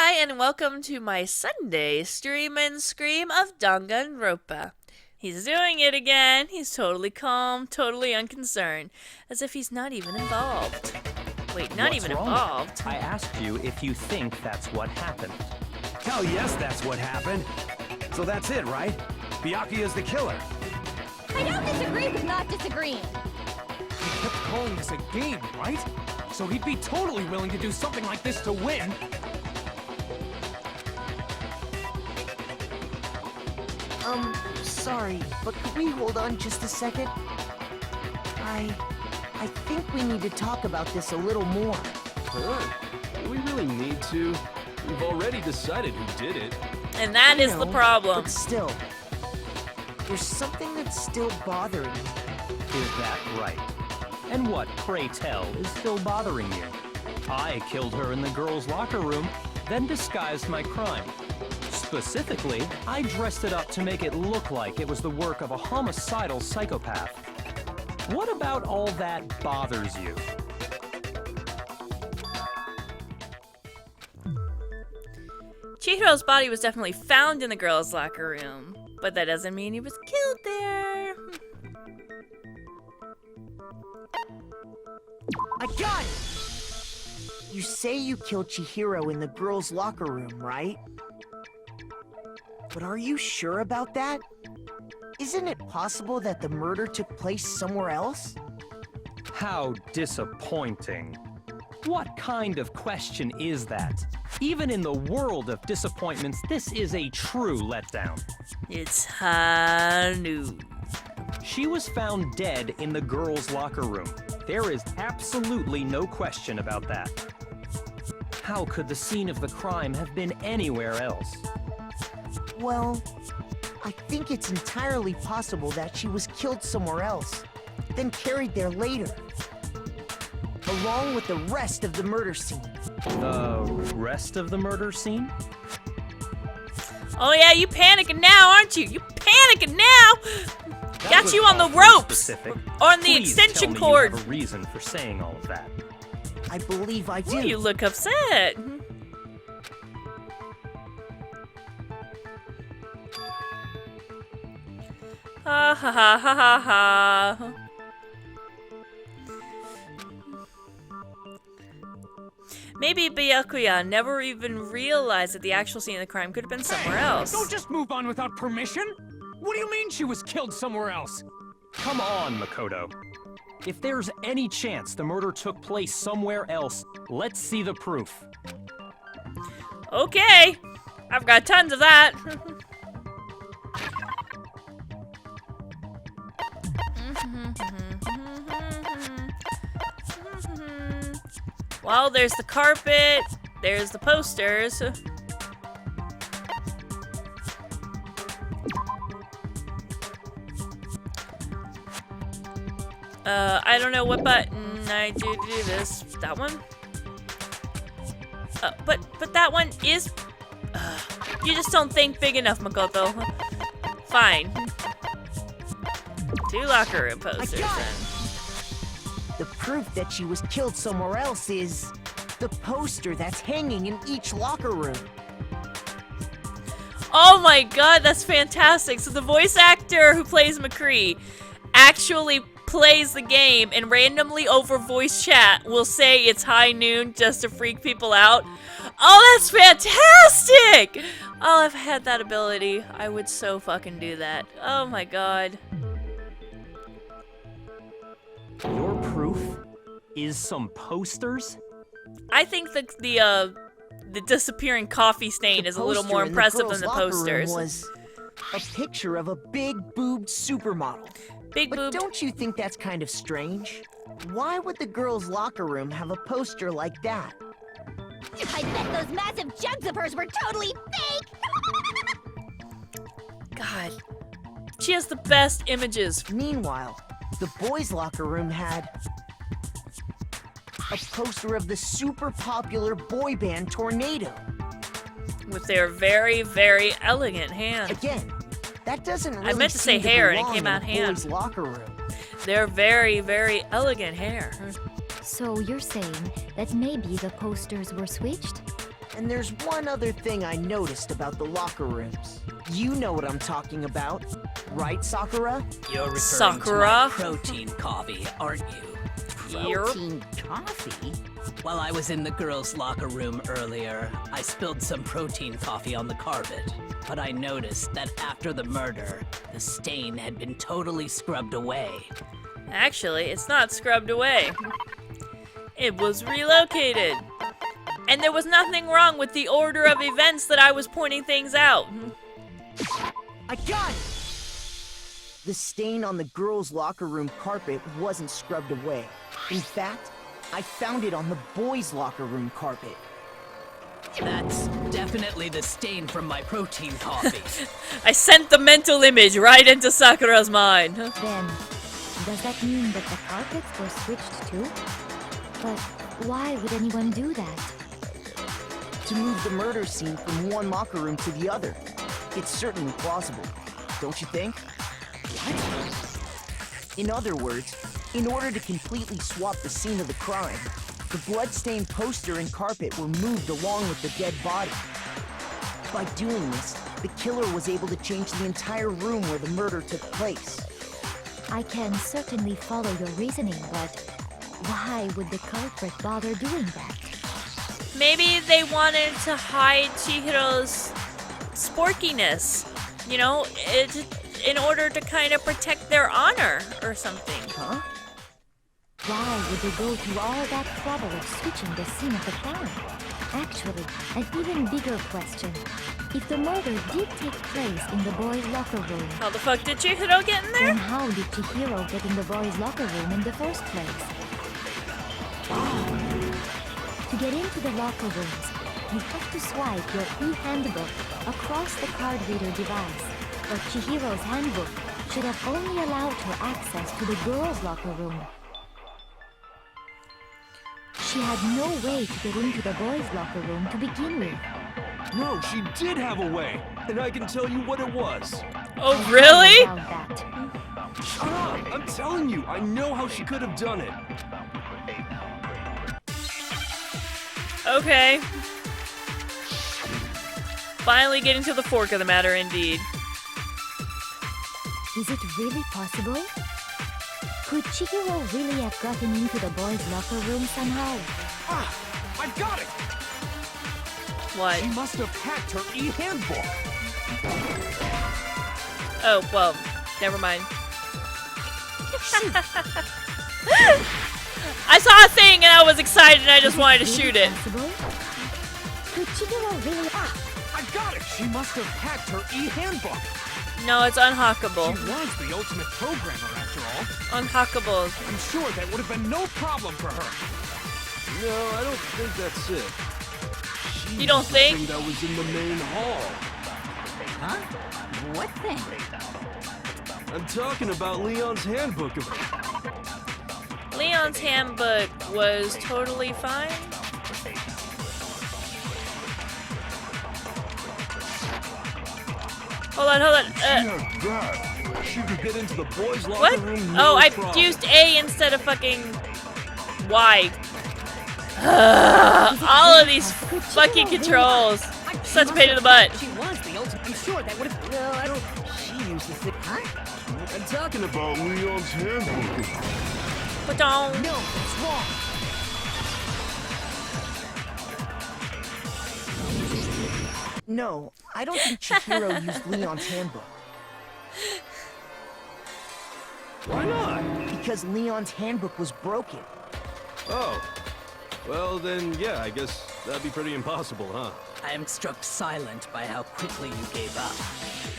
Hi, and welcome to my Sunday stream and scream of Danganronpa. He's doing it again. He's totally calm, totally unconcerned, as if he's not even involved. Wait, not What's even wrong? involved? I asked you if you think that's what happened. Hell yes, that's what happened. So that's it, right? Byakuya's the killer. I don't disagree with not disagreeing. He kept calling this a game, right? So he'd be totally willing to do something like this to win. Sorry, but could we hold on just a second? I think we need to talk about this a little more. Do we really need to? We've already decided who did it. And that is the No, problem. But still, there's something that's still bothering me. Is that right? And what, pray tell, is still bothering you? I killed her in the girls' locker room, then disguised my crime. Specifically, I dressed it up to make it look like it was the work of a homicidal psychopath. What about all that bothers you? Chihiro's body was definitely found in the girls' locker room, but that doesn't mean he was killed there. I got it! You say you killed Chihiro in the girls' locker room, right? But are you sure about that? Isn't it possible that the murder took place somewhere else? How disappointing. What kind of question is that? Even in the world of disappointments, this is a true letdown. It's high news. She was found dead in the girls' locker room. There is absolutely no question about that. How could the scene of the crime have been anywhere else? Well, I think it's entirely possible that she was killed somewhere else, then carried there later, along with the rest of the murder scene. The rest of the murder scene? Oh yeah, you panicking now, aren't you? You panicking now! That Got was you on the awfully ropes! specific. On the Please extension tell me cord! You have a reason for saying all of that. I believe I do. Ooh, you look upset. Ha ha ha ha ha ha. Maybe Byakuya never even realized that the actual scene of the crime could have been somewhere else. Don't just move on without permission. What do you mean she was killed somewhere else? Come on, Makoto. If there's any chance the murder took place somewhere else, let's see the proof. Okay, I've got tons of that. Well, there's the carpet, there's the posters. I don't know what button I do to do this. That one? But that one is... you just don't think big enough, Makoto. Fine. 2 locker room posters got it. then. The proof that she was killed somewhere else is the poster that's hanging in each locker room. Oh my god, that's fantastic. So the voice actor who plays McCree actually plays the game and randomly over voice chat will say it's high noon just to freak people out. Oh, that's fantastic! Oh, if I had that ability, I would so fucking do that. Oh my god. Your proof is some posters? I think the disappearing coffee stain The is a little poster more in impressive girls' than the locker room posters. was a picture of a big-boobed supermodel. Big But boob. don't you think that's kind of strange? Why would the girls' locker room have a poster like that? I bet those massive jugs of hers were totally fake! God. She has the best images. Meanwhile, the boys' locker room had a poster of the super popular boy band Tornado. With their very, very elegant hands. Again, that doesn't really meant to say seem hair and it belong came in out a hand. boys' locker room. Their very, very elegant hair. So you're saying that maybe the posters were switched? And there's one other thing I noticed about the locker rooms. You know what I'm talking about, right, Sakura? You're referring Sakura? to my protein coffee, aren't you? Protein coffee? While I was in the girls' locker room earlier, I spilled some protein coffee on the carpet. But I noticed that after the murder, the stain had been totally scrubbed away. Actually, it's not scrubbed away. It was relocated. And there was nothing wrong with the order of events that I was pointing things out. I got it! The stain on the girls' locker room carpet wasn't scrubbed away. In fact, I found it on the boys' locker room carpet. That's definitely the stain from my protein coffee. I sent the mental image right into Sakura's mind. Then, does that mean that the carpets were switched too? But why would anyone do that? To move the murder scene from one locker room to the other. It's certainly plausible, don't you think? In other words, in order to completely swap the scene of the crime, the blood-stained poster and carpet were moved along with the dead body. By doing this, the killer was able to change the entire room where the murder took place. I can certainly follow your reasoning, but why would the culprit bother doing that? Maybe they wanted to hide Chihiro's sporkiness, you know, in order to kind of protect their honor or something. Huh? Why would they go through all that trouble of switching the scene of the crime? Actually, an even bigger question. If the murder did take place in the boys' locker room, How the fuck did Chihiro get in there? then how did Chihiro get in the boys' locker room in the first place? To get into the locker rooms, you have to swipe your e-handbook across the card reader device. But Chihiro's handbook should have only allowed her access to the girls' locker room. She had no way to get into the boys' locker room to begin with. No, she did have a way, and I can tell you what it was. Oh, really? About that. Shut up! I'm telling you, I know how she could have done it. Okay. Finally getting to the fork of the matter, indeed. Is it really possible? Could Chihiro really have gotten into the boys' locker room somehow? Ah! I got it! What? She must have hacked her e-handbook. Oh, well, never mind. I saw a thing and I was excited and I just wanted to shoot it. Possible? Could Chihiro really... I got it! She must have hacked her e-handbook. No, it's She unhackable. was the ultimate programmer, after all. Unhackable. I'm sure that would have been no problem for her. No, I don't think that's it. She You don't used the think? thing that was in the main hall. Huh? What thing? I'm talking about Leon's handbook of... Leon's handbook was totally fine. Hold on. She could get into the boys' locker What? room. No Oh, I problem. used A instead of fucking Y. All of these fucking controls. Such a pain in the butt. She was the ultimate. I'm sure that would have. No, I don't... She used the thing... Huh? I'm talking about Leon's handbook. But don't. No, that's wrong. No, I don't think Chihiro used Leon's handbook. Why not? Because Leon's handbook was broken. Oh. Well, then, yeah, I guess that'd be pretty impossible, huh? I am struck silent by how quickly you gave up.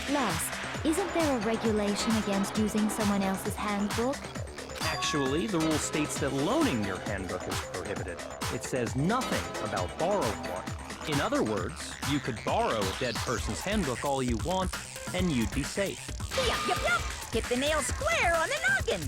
Plus, isn't there a regulation against using someone else's handbook? Actually, the rule states that loaning your handbook is prohibited. It says nothing about borrowing one. In other words, you could borrow a dead person's handbook all you want, and you'd be safe. Yup. Hit the nail square on the noggin.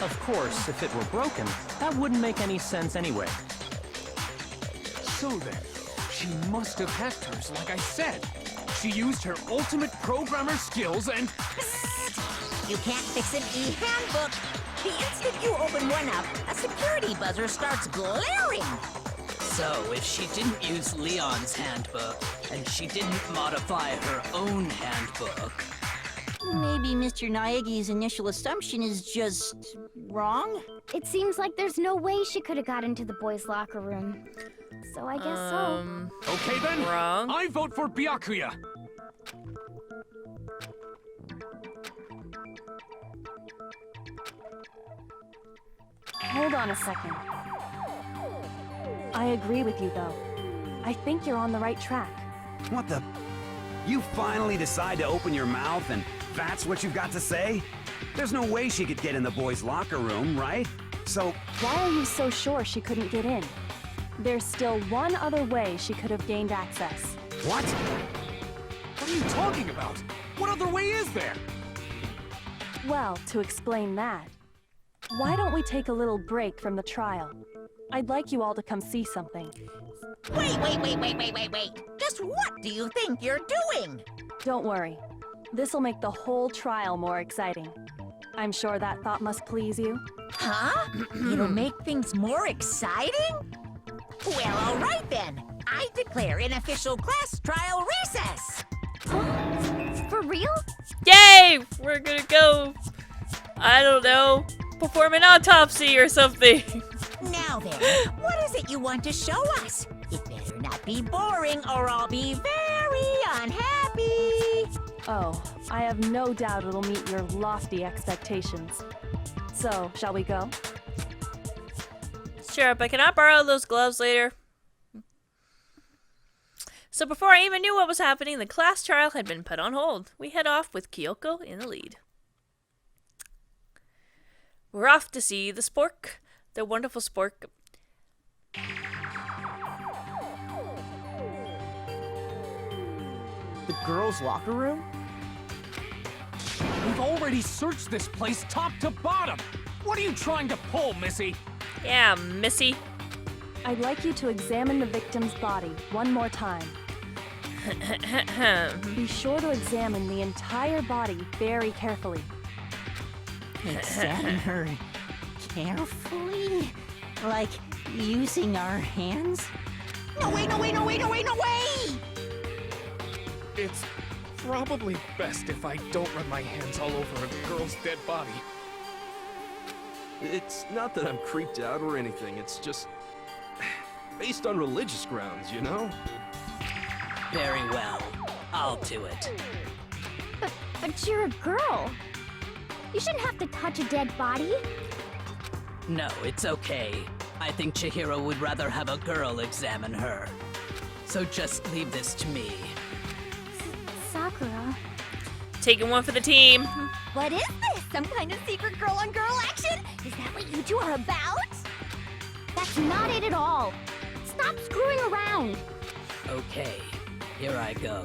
Of course, if it were broken, that wouldn't make any sense anyway. So then, she must have hacked hers, like I said. She used her ultimate programmer skills and... You can't fix an e-handbook. The instant you open one up, a security buzzer starts glaring. So, if she didn't use Leon's handbook, and she didn't modify her own handbook, Maybe Mr. Naegi's initial assumption is just wrong? It seems like there's no way she could have got into the boys' locker room. So I guess so. Okay then. Wrong. I vote for Byakuya. Hold on a second. I agree with you, though. I think you're on the right track. What the? You finally decide to open your mouth and that's what you've got to say? There's no way she could get in the boys' locker room, right? So... Why are you so sure she couldn't get in? There's still one other way she could have gained access. What? What are you talking about? What other way is there? Well, to explain that, why don't we take a little break from the trial? I'd like you all to come see something. Wait. Just what do you think you're doing? Don't worry. This'll make the whole trial more exciting. I'm sure that thought must please you. Huh? It'll make things more exciting? Well, all right then. I declare an official class trial recess. For real? Yay! We're gonna go, I don't know, perform an autopsy or something. Now then, what is it you want to show us? It better not be boring or I'll be very unhappy. Oh, I have no doubt it'll meet your lofty expectations. So, shall we go? Sure, but can I borrow those gloves later? So before I even knew what was happening, the class trial had been put on hold. We head off with Kyoko in the lead. We're off to see the spork, the wonderful spork. The girls' locker room? We've already searched this place top to bottom. What are you trying to pull, Missy? Yeah, Missy. I'd like you to examine the victim's body one more time. Be sure to examine the entire body very carefully. Examine her carefully? Like using our hands? No way! It's probably best if I don't run my hands all over a girl's dead body. It's not that I'm creeped out or anything, it's just... based on religious grounds, you know? very well. I'll do it. But you're a girl. You shouldn't have to touch a dead body. No, it's okay. I think Chihiro would rather have a girl examine her. So just leave this to me. Sakura. Taking one for the team. What is this? Some kind of secret girl-on-girl action? Is that what you two are about? That's not it at all. Stop screwing around. Okay, here I go.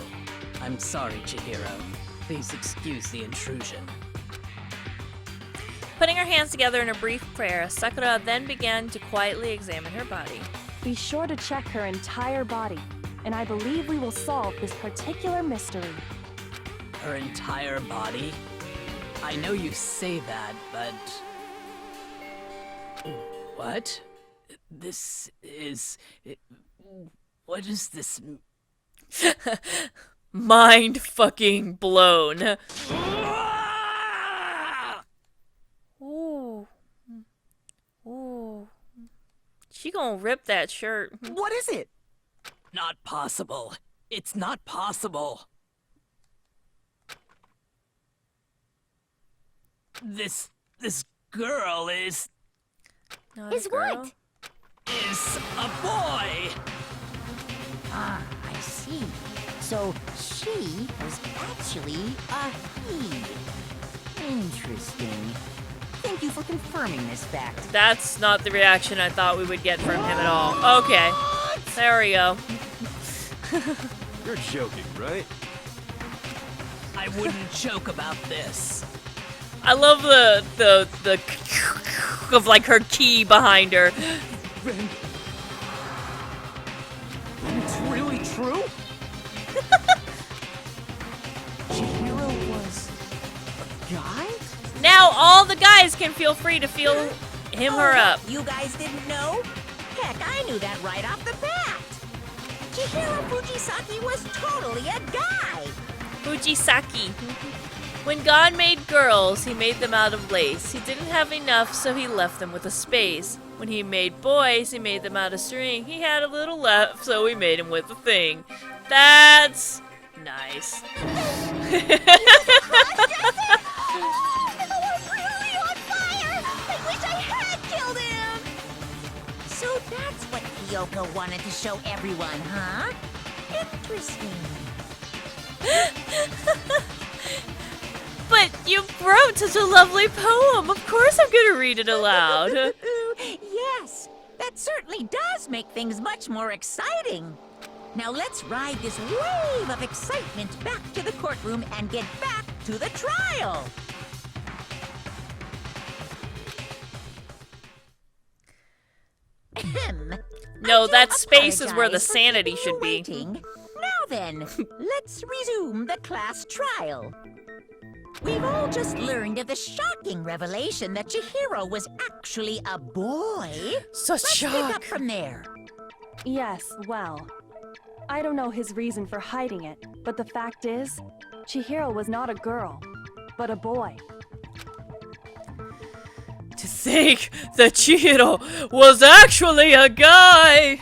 I'm sorry, Chihiro. Please excuse the intrusion. Putting her hands together in a brief prayer, Sakura then began to quietly examine her body. Be sure to check her entire body, and I believe we will solve this particular mystery. Her entire body? I know you say that, but... What? This is... What is this... Mind fucking blown. Ooh. Ooh. She gonna rip that shirt. What is it? Not possible. It's not possible. This girl is Not a Is girl. what? a boy. Ah, I see. So she was actually a he. Interesting. Thank you for confirming this fact. That's not the reaction I thought we would get from him at all. Okay. There we go. You're joking, right? I wouldn't joke about this. I love the of like her key behind her. Then it's really true? Chihiro was a guy? Now all the guys can feel free to feel him her up. You guys didn't know? Heck, I knew that right off the bat. Chihiro Fujisaki was totally a guy. Fujisaki. When God made girls, he made them out of lace. He didn't have enough, so he left them with a space. When he made boys, he made them out of string. He had a little left, so he made him with a thing. That's nice. So that's what Kyoko wanted to show everyone, huh? Interesting. But you wrote such a lovely poem. Of course I'm gonna read it aloud. Yes, that certainly does make things much more exciting. Now let's ride this wave of excitement back to the courtroom and get back to the trial. No, I that do space is where the apologize for sanity keeping should you be. waiting. Now then, let's resume the class trial. We've all just learned of the shocking revelation that Chihiro was actually a boy. Such Let's pick up shock. from there. Yes, well, I don't know his reason for hiding it, but the fact is, Chihiro was not a girl, but a boy. To think that Chihiro was actually a guy!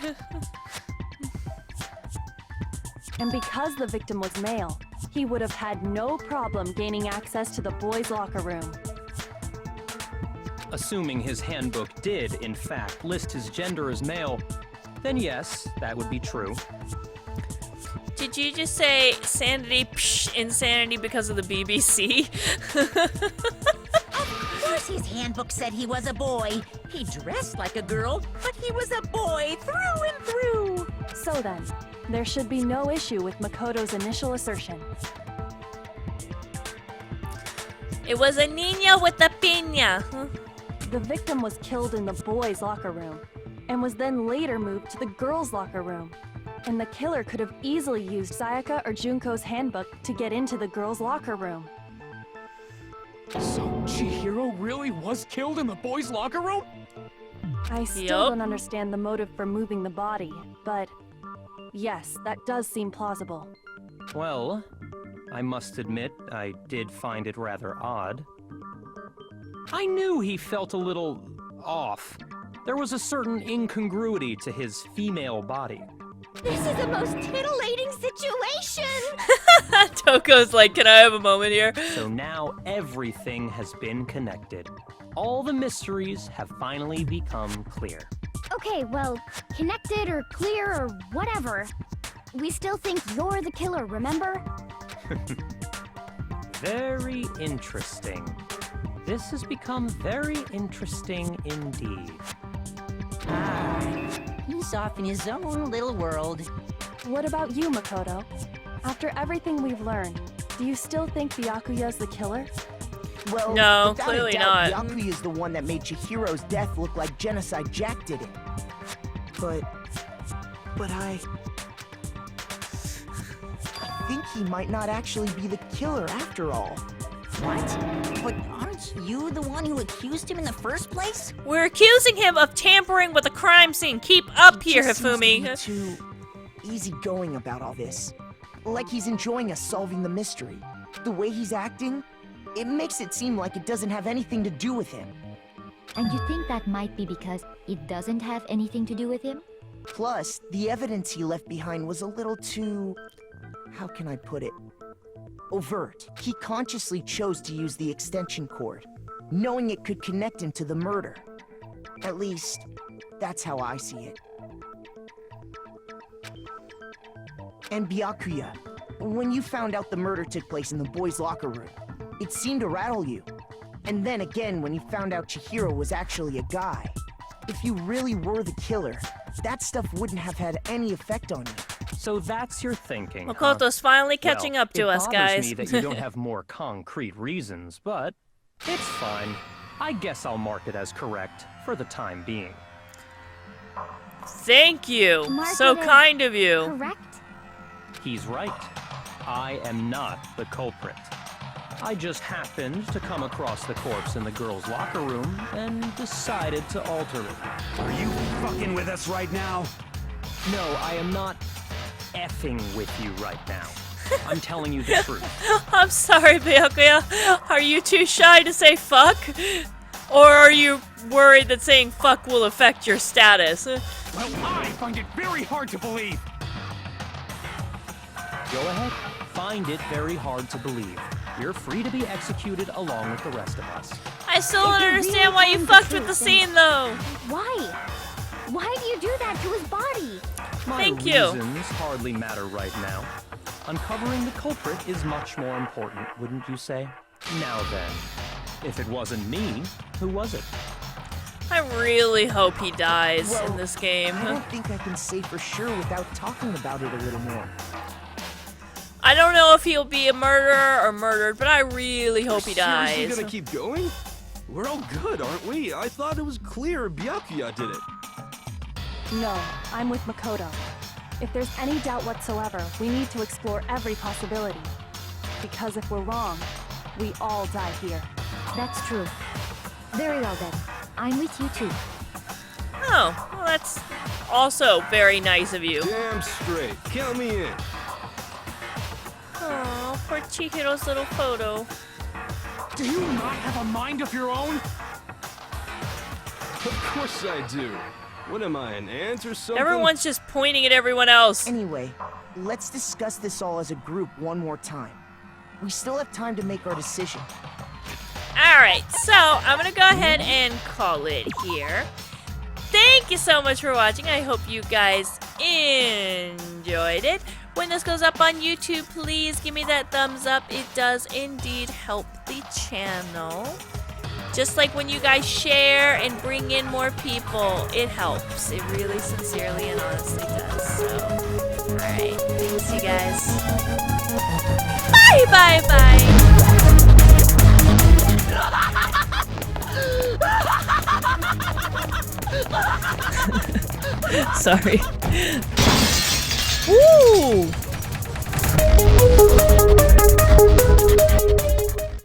And because the victim was male, he would have had no problem gaining access to the boys' locker room. Assuming his handbook did, in fact, list his gender as male, then yes, that would be true. Did you just say sanity, psh, insanity because of the BBC? Of course his handbook said he was a boy. He dressed like a girl, but he was a boy through and through. So then, there should be no issue with Makoto's initial assertion. It was a niña with a piña. The victim was killed in the boys' locker room, and was then later moved to the girls' locker room. And the killer could have easily used Sayaka or Junko's handbook to get into the girls' locker room. So Chihiro really was killed in the boys' locker room? I still Yup. don't understand the motive for moving the body, but yes, that does seem plausible. Well, I must admit, I did find it rather odd. I knew he felt a little off. There was a certain incongruity to his female body. This is the most titillating situation! Toko's like, can I have a moment here? So now everything has been connected. All the mysteries have finally become clear. Okay, well, connected or clear or whatever. We still think you're the killer, remember? Very interesting. This has become very interesting indeed. He's off in his own little world. What about you, Makoto? After everything we've learned, do you still think Byakuya's the killer? Well, No, without clearly a doubt, not. Byakuya is the one that made Chihiro's death look like Genocide Jack did it. But I think he might not actually be the killer after all. What? But aren't you the one who accused him in the first place? We're accusing him of tampering with a crime scene. Keep up He here, just seems to be Hifumi. too easygoing about all this. Like he's enjoying us solving the mystery. The way he's acting, it makes it seem like it doesn't have anything to do with him. And you think that might be because it doesn't have anything to do with him? Plus, the evidence he left behind was a little too... how can I put it? Overt. He consciously chose to use the extension cord, knowing it could connect him to the murder. At least, that's how I see it. And Byakuya, when you found out the murder took place in the boys' locker room, it seemed to rattle you. And then again when you found out Chihiro was actually a guy. If you really were the killer, that stuff wouldn't have had any effect on you. So that's your thinking, huh? Makoto's finally catching Well, up to us, It guys. bothers me that you don't have more concrete reasons, but it's fine. I guess I'll mark it as correct for the time being. Thank you. Mark So it as kind of you. Correct? He's right. I am not the culprit. I just happened to come across the corpse in the girls' locker room and decided to alter it. Are you fucking with us right now? No, I am not effing with you right now. I'm telling you the truth. I'm sorry, Byakuya. Are you too shy to say fuck? Or are you worried that saying fuck will affect your status? Well, I find it very hard to believe. Go ahead. Find it very hard to believe. You're free to be executed along with the rest of us. I still don't understand why you fucked with the scene, though. Why? Why do you do that to his body? My Thank you. reasons hardly matter right now. Uncovering the culprit is much more important, wouldn't you say? Now then, if it wasn't me, who was it? I really hope he dies Well, in this game. I don't think I can say for sure without talking about it a little more. I don't know if he'll be a murderer or murdered, but I really hope he Seriously dies. gonna keep going? We're all good, aren't we? I thought it was clear Byakuya did it. No, I'm with Makoto. If there's any doubt whatsoever, we need to explore every possibility. Because if we're wrong, we all die here. That's true. Very well then. I'm with you too. Oh, well, that's also very nice of you. Damn straight. Count me in. Oh, poor Chihiro's little photo. Do you not have a mind of your own? Of course I do. What am I, an ant or something? Everyone's just pointing at everyone else. Anyway, let's discuss this all as a group one more time. We still have time to make our decision. Alright, so I'm gonna go ahead and call it here. Thank you so much for watching. I hope you guys enjoyed it. When this goes up on YouTube, please give me that thumbs up. It does indeed help the channel. Just like when you guys share and bring in more people, it helps. It really sincerely and honestly does. So, alright. Thanks, you guys. Bye, bye, bye. Sorry.